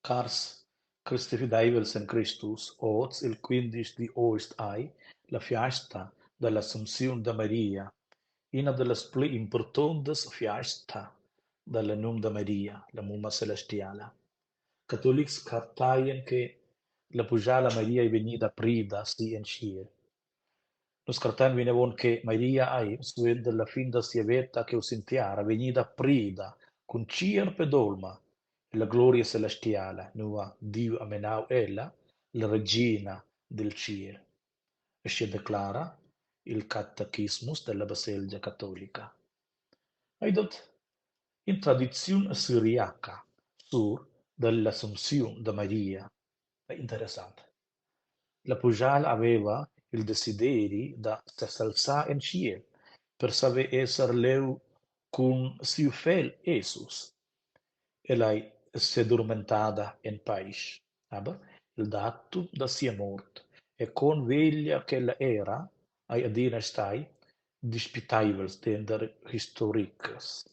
Cars Christi Fidevels en Christus, oz il 15 di August ai, la fiesta dell'Assumpzione da Maria, una delle più importanti fiesta della Num da Maria, la Mumma Celestiala. Catholics cartaien che la Pujala Maria è venuta prida si en scie. Nos cartaien venevon che Maria ai, sued della fin da sievetta che usintiara, venuta prida, con cier pedolma, la gloria celestiale, nua Dio amenau ella, la regina del ciel. E si declara il catechismus della Baselgia cattolica. Aidot in tradizione siriaca sur dell'Assunzione da Maria. È interessante. La Pujal aveva il desiderio da s'alzare in cielo per saber essere leu con suo fel Jesus. E lei si addormentata in pace. Aber il dato da sia morte e con veglia che la era, ai adina stai, disputevels dender historicus.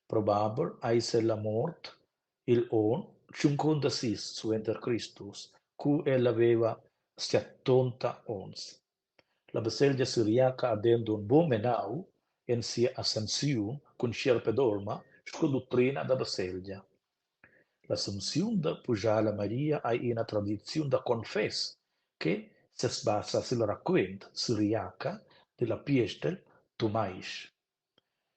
Probabil ai se la mort il on 56 suenter Christus, cu el aveva 70 ons. La baselgia siriaca avendo un buon menau en sia ascensiun con scerpe dolma, sco dottrina da baselgia. L'Assumpzione da Pujala Maria ha una tradizione da confess che si basa sul racconto siriaca della Piestel Tomais.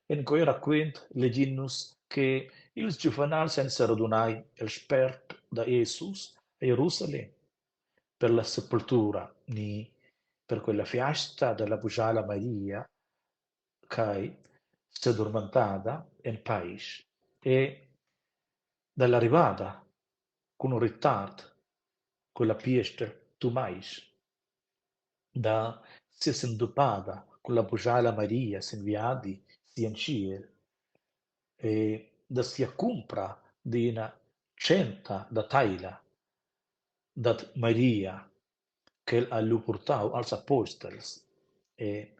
In quel racconto leggiamo che il giovanale senza radunai il spert da Jesus a Gerusalemme per la sepoltura, ni per quella festa della Pujala Maria che si è addormentata in pace e dall'arrivata con un ritardo, con la peste Tomais, da si è sentupata con la Pujala Maria, si inviati, si in cielo, e da si compra di una centa da taila, dat Maria, che ha lu portau als apostels, e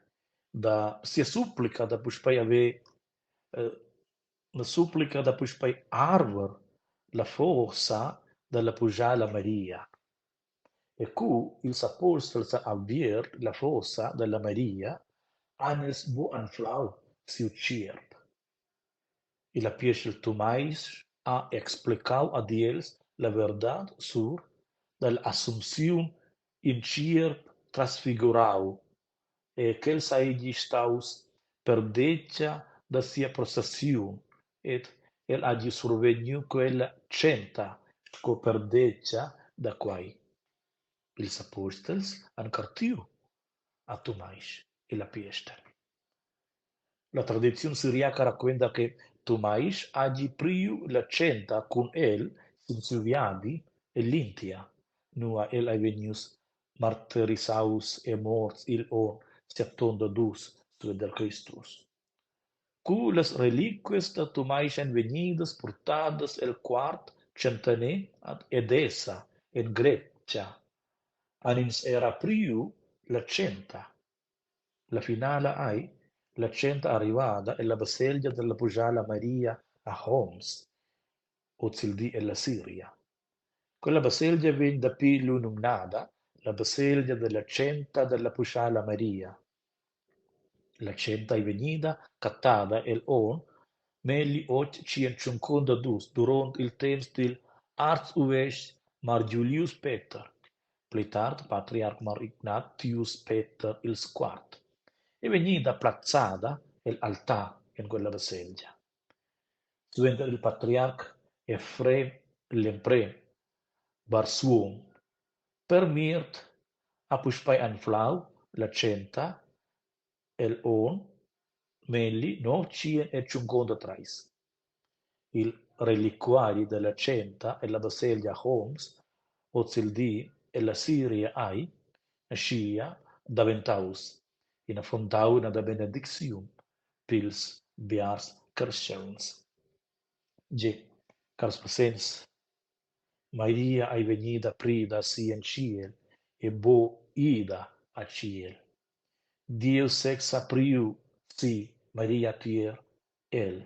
da si supplica da puspai ave, la supplica da puspai arver la forza della Pujala Maria. E cu ils apostels avvier la forza della Maria, anes bu anflau si ucciert. Y la piesel Tomais ha explicau a Diels la verdad sur del Assumpción in cier transfigurau, e quel saigi staus per decia da sia processiun, et el agi survegnu quella centa sco per decia da quai. Ils apostels han cartiu a Tomais e la piesta. La tradizione siriaca racconta che Tomais agi priu la centa con el in su viadi e l'Intia, nua el venius martirisaus e morts il on septonda dus sueder Christus. Cu las reliquias de Tomais en venidas portadas el quart centené ad Edessa en Grecia, anins era priu la centa. La finale ai la centa arrivata e la baselgia della Pujala Maria a Homs, o Zildi e la Siria. Quella baselgia venne da più nominata la baselgia della centa della Pujala Maria. La centa è venuta cattata el on 1852 durante il tempo del Arzuves Mar Julius Peter, pli tard patriarch Mar Ignatius Peter il IV, e venuta plazzata l'altare in quella baselgia. Diventa il patriarca Efrem l'Emprem, Barsuom, per mirt a puspai anflau la centa el on Melli 953. Il reliquario della centa e la baselgia Homs, Ozildi e la Siria ai, nascia da Ventaus, in affondau da benedictium, pils biars Christians. G. Cars presens, Maria ai venida prida si en ciel, e bo ida a ciel. Dio sex apriu si Maria tier el.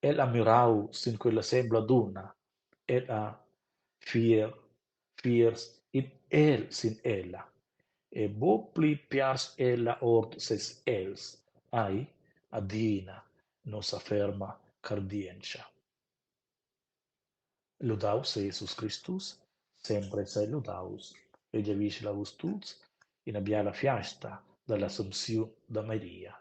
El amirau sin quella sembla d'una, el a fier, fiers in sin ella, e bo pli piars ella ord ses els, ai, adina, nos afferma cardientia. Lodaus Jesus Christus, sempre sei lodaus, e gevis lavus tuts, in abia la fiasta dall'Assumpsiun da Maria.